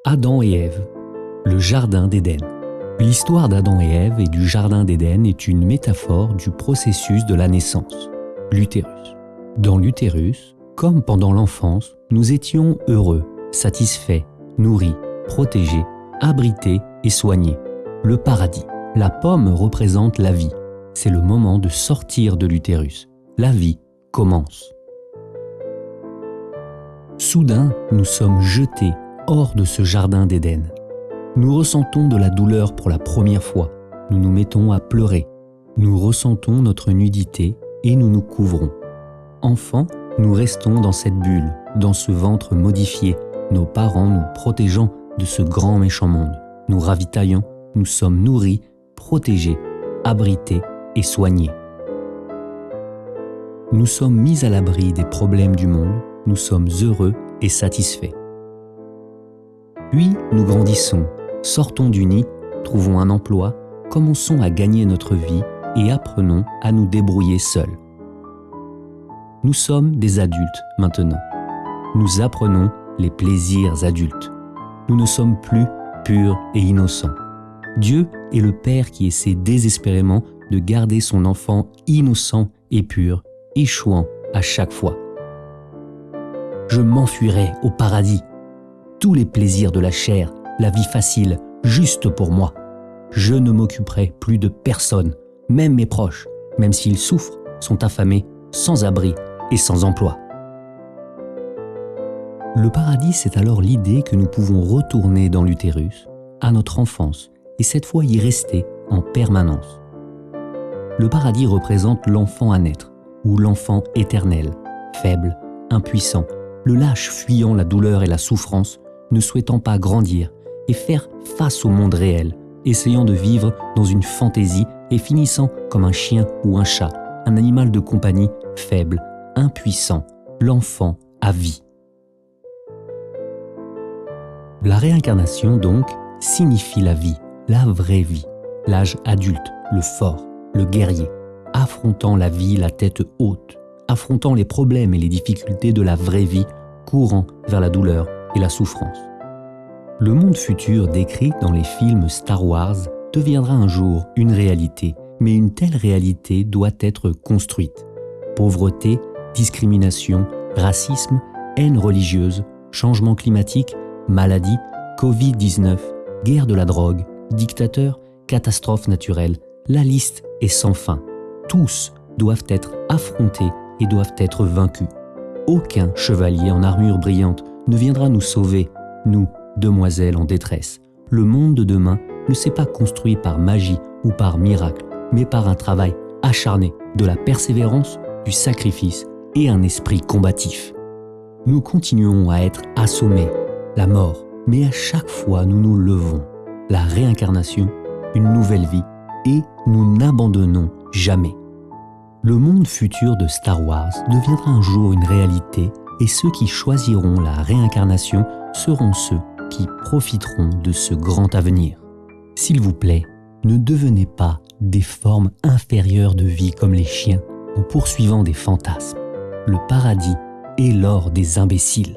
Adam et Ève, le jardin d'Éden. L'histoire d'Adam et Ève et du jardin d'Éden est une métaphore du processus de la naissance, l'utérus. Dans l'utérus, comme pendant l'enfance, nous étions heureux, satisfaits, nourris, protégés, abrités et soignés. Le paradis. La pomme représente la vie. C'est le moment de sortir de l'utérus. La vie commence. Soudain, nous sommes jetés hors de ce jardin d'Éden. Nous ressentons de la douleur pour la première fois. Nous nous mettons à pleurer. Nous ressentons notre nudité et nous nous couvrons. Enfants, nous restons dans cette bulle, dans ce ventre modifié, nos parents nous protégeant de ce grand méchant monde. Nous ravitaillons, nous sommes nourris, protégés, abrités et soignés. Nous sommes mis à l'abri des problèmes du monde, nous sommes heureux et satisfaits. Puis nous grandissons, sortons du nid, trouvons un emploi, commençons à gagner notre vie et apprenons à nous débrouiller seuls. Nous sommes des adultes maintenant. Nous apprenons les plaisirs adultes. Nous ne sommes plus purs et innocents. Dieu est le Père qui essaie désespérément de garder son enfant innocent et pur, échouant à chaque fois. Je m'enfuirai au paradis. Tous les plaisirs de la chair, la vie facile, juste pour moi. Je ne m'occuperai plus de personne, même mes proches, même s'ils souffrent, sont affamés, sans abri et sans emploi. Le paradis, c'est alors l'idée que nous pouvons retourner dans l'utérus, à notre enfance, et cette fois y rester en permanence. Le paradis représente l'enfant à naître, ou l'enfant éternel, faible, impuissant, le lâche fuyant la douleur et la souffrance, ne souhaitant pas grandir et faire face au monde réel, essayant de vivre dans une fantaisie et finissant comme un chien ou un chat, un animal de compagnie faible, impuissant, l'enfant à vie. La réincarnation, donc, signifie la vie, la vraie vie, l'âge adulte, le fort, le guerrier, affrontant la vie la tête haute, affrontant les problèmes et les difficultés de la vraie vie, courant vers la douleur et la souffrance. Le monde futur décrit dans les films Star Wars deviendra un jour une réalité, mais une telle réalité doit être construite. Pauvreté, discrimination, racisme, haine religieuse, changement climatique, maladie, Covid-19, guerre de la drogue, dictateurs, catastrophes naturelles, la liste est sans fin. Tous doivent être affrontés et doivent être vaincus. Aucun chevalier en armure brillante ne viendra nous sauver, nous, demoiselles en détresse. Le monde de demain ne s'est pas construit par magie ou par miracle, mais par un travail acharné, de la persévérance, du sacrifice et un esprit combatif. Nous continuons à être assommés, la mort, mais à chaque fois nous nous levons. La réincarnation, une nouvelle vie, et nous n'abandonnons jamais. Le monde futur de Star Wars deviendra un jour une réalité et ceux qui choisiront la réincarnation seront ceux qui profiteront de ce grand avenir. S'il vous plaît, ne devenez pas des formes inférieures de vie comme les chiens en poursuivant des fantasmes. Le paradis est l'or des imbéciles.